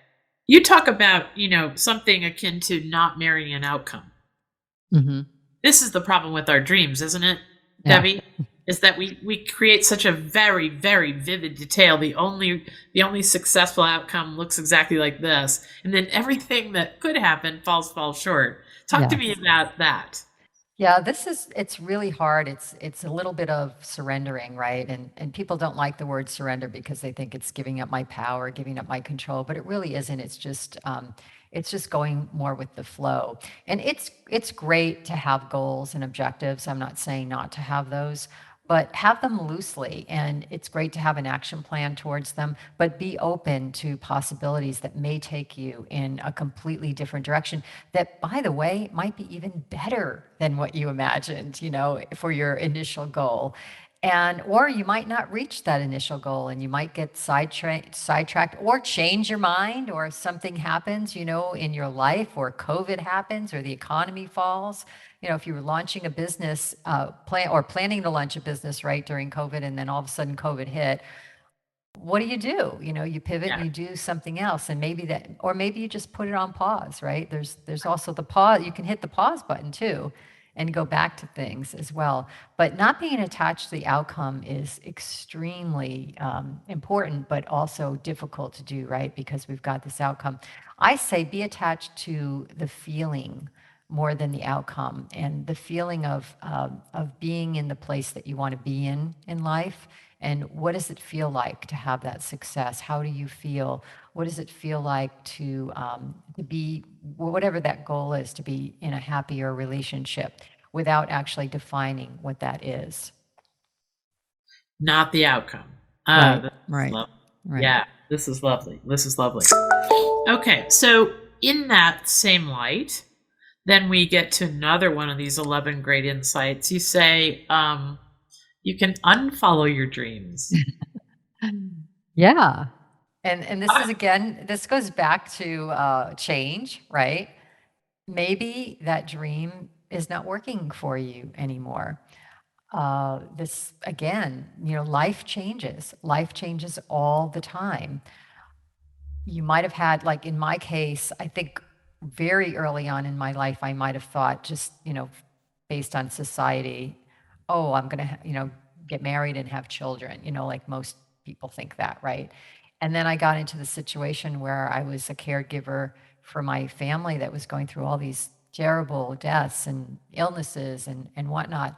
You talk about, something akin to not marrying an outcome. Hmm. This is the problem with our dreams, isn't it, Yeah. Debbie? Is that we create such a very, very vivid detail. The only successful outcome looks exactly like this, and then everything that could happen falls short. Talk to me Yes. about that. Yeah, it's really hard. It's a little bit of surrendering, right? And people don't like the word surrender because they think it's giving up my power, giving up my control, but it really isn't. It's just going more with the flow. And it's great to have goals and objectives. I'm not saying not to have those, but have them loosely. And it's great to have an action plan towards them, but be open to possibilities that may take you in a completely different direction that, by the way, might be even better than what you imagined, for your initial goal. And or you might not reach that initial goal and you might get sidetracked or change your mind, or something happens, in your life, or COVID happens, or the economy falls. If you were launching a business, planning to launch a business right during COVID, and then all of a sudden COVID hit, what do? You pivot and Yeah. you do something else, and maybe that, or maybe you just put it on pause, right? There's also the pause. You can hit the pause button too, and go back to things as well. But not being attached to the outcome is extremely important, but also difficult to do, right? Because we've got this outcome. I say be attached to the feeling more than the outcome, and the feeling of being in the place that you want to be in life. And what does it feel like to have that success? How do you feel? What does it feel like to be, whatever that goal is, to be in a happier relationship, without actually defining what that is? Not the outcome. Right, This is right, lovely. right. Yeah, this is lovely. This is lovely. Okay, so in that same light, then we get to another one of these 11 great insights. You say, you can unfollow your dreams. Yeah. And this is, again, this goes back to change, right? Maybe that dream is not working for you anymore. This, again, life changes all the time. You might have had, like in my case, I think very early on in my life, I might have thought, just, based on society, oh, I'm going to, get married and have children, like most people think that, right? And then I got into the situation where I was a caregiver for my family that was going through all these terrible deaths and illnesses and whatnot.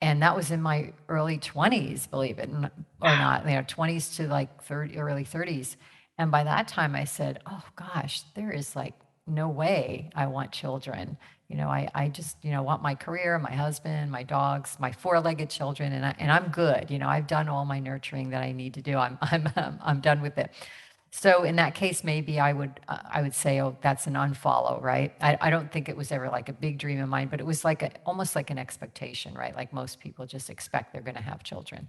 And that was in my early 20s, believe it or not, 20s to like 30, early 30s. And by that time I said, oh gosh, there is like no way I want children. I just, want my career, my husband, my dogs, my four-legged children, and I'm good. I've done all my nurturing that I need to do. I'm done with it. So in that case, maybe I would say, oh, that's an unfollow, right? I don't think it was ever like a big dream of mine, but it was like almost like an expectation, right? Like most people just expect they're going to have children.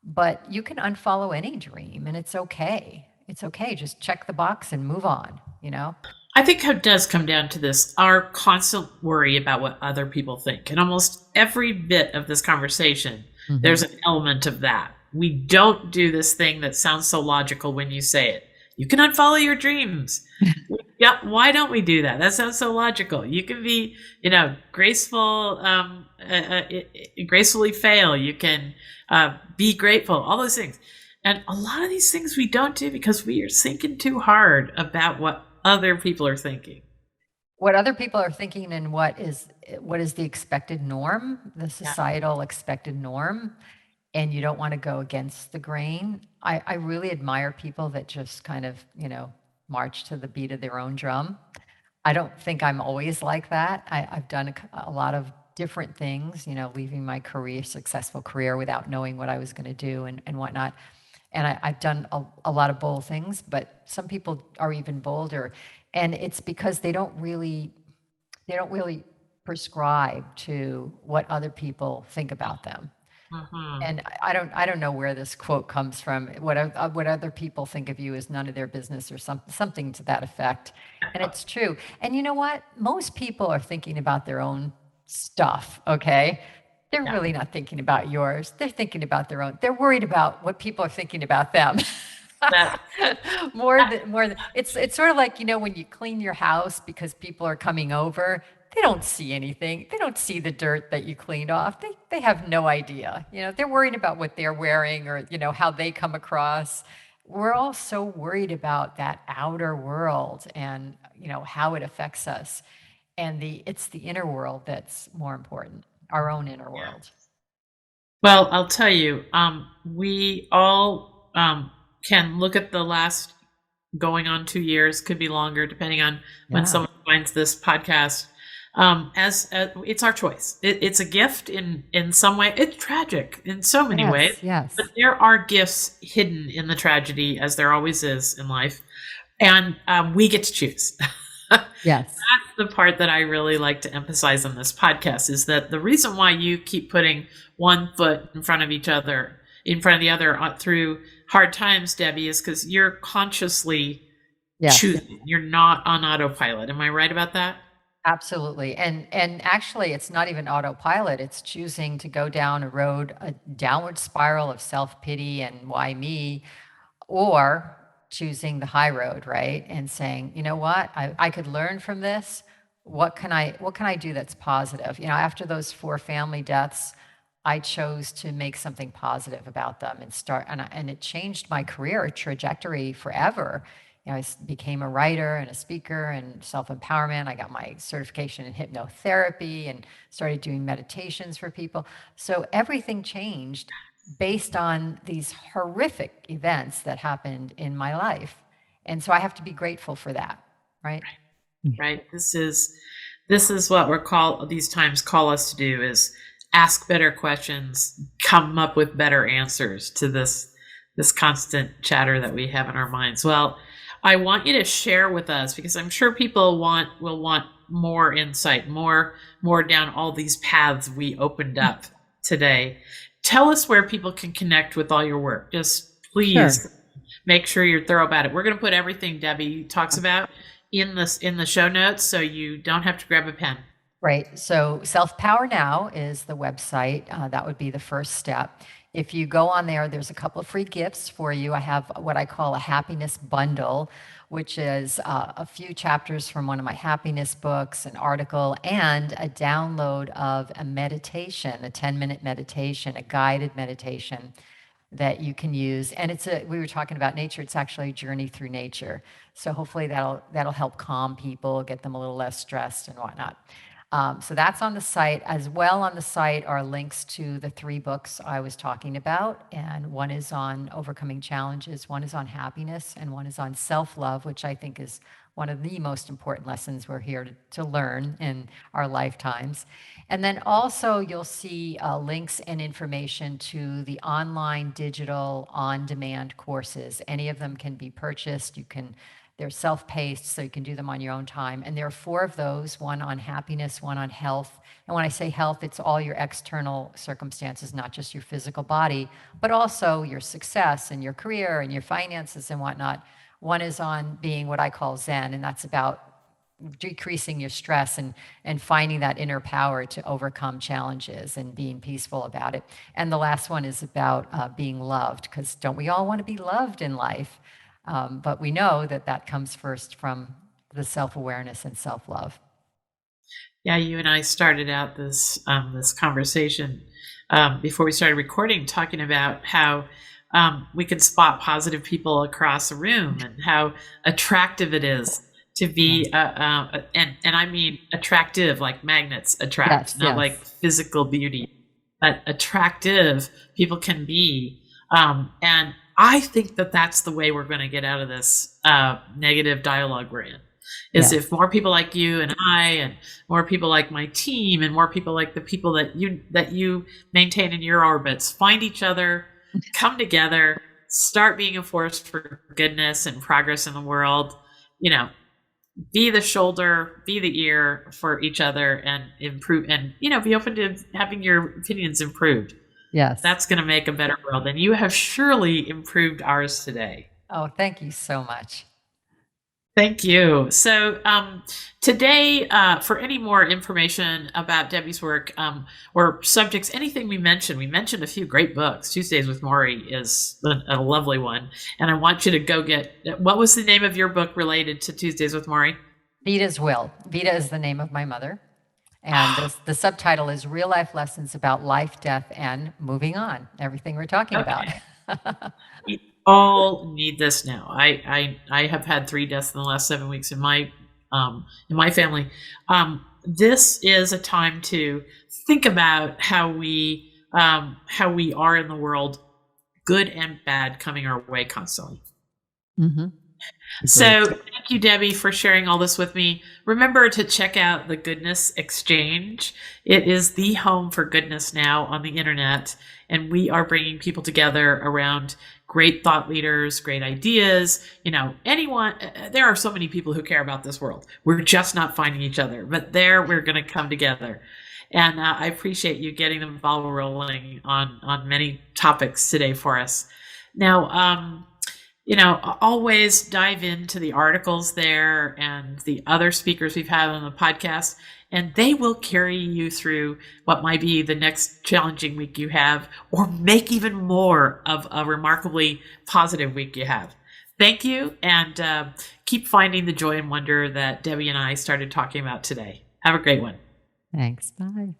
But you can unfollow any dream, and it's okay. It's okay. Just check the box and move on. I think it does come down to this our constant worry about what other people think. And almost every bit of this conversation, Hmm. there's an element of that. We don't do this thing that sounds so logical when you say it. You can unfollow your dreams. Yeah, why don't we do that? That sounds so logical. You can be, graceful, gracefully fail. You can be grateful. All those things, and a lot of these things we don't do because we are thinking too hard about what other people are thinking. What other people are thinking, and what is the expected norm, the Yeah. societal expected norm, and you don't want to go against the grain. I really admire people that just kind of, march to the beat of their own drum. I don't think I'm always like that. I've done a lot of different things, leaving my career, successful career, without knowing what I was going to do and whatnot. And I've done a lot of bold things, but some people are even bolder. And it's because they don't really prescribe to what other people think about them. Mhm. And I don't know where this quote comes from. What other people think of you is none of their business, or something to that effect. And it's true. And you know what? Most people are thinking about their own stuff, okay? They're Yeah. really not thinking about yours. They're thinking about their own. They're worried about what people are thinking about them. That, More than it's sort of like, when you clean your house because people are coming over, they don't see anything. They don't see the dirt that you cleaned off. They have no idea. They're worried about what they're wearing, or, how they come across. We're all so worried about that outer world and, how it affects us. And it's the inner world that's more important, our own inner yeah. world. Well, I'll tell you, we all can look at the last going on 2 years, could be longer, depending on when Yeah. someone finds this podcast. As it's our choice. It's a gift in some way. It's tragic in so many ways, Yes, yes. but there are gifts hidden in the tragedy, as there always is in life, and we get to choose. Yes. That's the part that I really like to emphasize on this podcast, is that the reason why you keep putting one foot in front of the other through hard times, Debbie, is because you're consciously Yes. choosing. You're not on autopilot. Am I right about that? Absolutely. And actually it's not even autopilot. It's choosing to go down a downward spiral of self-pity and why me, or choosing the high road, right? And saying, you know what, I could learn from this. What can I do that's positive? After those 4 family deaths, I chose to make something positive about them and start, and it changed my career trajectory forever. Became a writer and a speaker and self-empowerment. I got my certification in hypnotherapy and started doing meditations for people. So everything changed based on these horrific events that happened in my life. And so I have to be grateful for that, right? Right. This is what these times call us to do, is ask better questions, come up with better answers to this constant chatter that we have in our minds. Well, I want you to share with us, because I'm sure people will want more insight, more down all these paths we opened up today. Tell us where people can connect with all your work. Just please Sure. make sure you're thorough about it. We're going to put everything Debbie talks about in the show notes, so you don't have to grab a pen. Right. So Self Power Now is the website. That would be the first step. If you go on there, there's a couple of free gifts for you. I have what I call a happiness bundle, which is a few chapters from one of my happiness books, an article, and a download of a meditation, a 10-minute meditation, a guided meditation that you can use. And we were talking about nature. It's actually a journey through nature. So hopefully that'll help calm people, get them a little less stressed and whatnot. So that's on the site. As well, on the site are links to the 3 books I was talking about. And one is on overcoming challenges, one is on happiness, and one is on self-love, which I think is one of the most important lessons we're here to learn in our lifetimes. And then also you'll see links and information to the online, digital, on-demand courses. Any of them can be purchased. They're self-paced, so you can do them on your own time. And there are 4 of those, one on happiness, one on health. And when I say health, it's all your external circumstances, not just your physical body, but also your success and your career and your finances and whatnot. One is on being what I call Zen, and that's about decreasing your stress and finding that inner power to overcome challenges and being peaceful about it. And the last one is about being loved, because don't we all want to be loved in life? But we know that comes first from the self-awareness and self-love. Yeah, you and I started out this conversation before we started recording, talking about how we can spot positive people across a room, and how attractive it is to be, and I mean attractive, like magnets attract, Yes, not like yes. physical beauty, but attractive people can be. And I think that's the way we're going to get out of this negative dialogue we're in. Is Yes. if more people like you and I, and more people like my team, and more people like the people that you maintain in your orbits, find each other, come together, start being a force for goodness and progress in the world. You know, be the shoulder, be the ear for each other, and improve, and be open to having your opinions improved. Yes. That's going to make a better world, and you have surely improved ours today. Oh, thank you so much. Thank you. So today, for any more information about Debbie's work or subjects, anything we mentioned a few great books. Tuesdays with Maury is a lovely one. And I want you to go get, what was the name of your book related to Tuesdays with Maury? Vita's Will. Vita is the name of my mother. And the subtitle is Real Life Lessons About Life, Death, and Moving On. Everything we're talking about. We all need this now. I have had 3 deaths in the last 7 weeks in my family. This is a time to think about how we are in the world, good and bad, coming our way constantly. Mm-hmm. So thank you, Debbie, for sharing all this with me. Remember to check out the Goodness Exchange. It is the home for goodness now on the internet, and we are bringing people together around great thought leaders, great ideas. Anyone. There are so many people who care about this world. We're just not finding each other, but there we're going to come together. And I appreciate you getting the ball rolling on many topics today for us. Now, always dive into the articles there and the other speakers we've had on the podcast, and they will carry you through what might be the next challenging week you have, or make even more of a remarkably positive week you have. Thank you, and keep finding the joy and wonder that Debbie and I started talking about today. Have a great one. Thanks. Bye.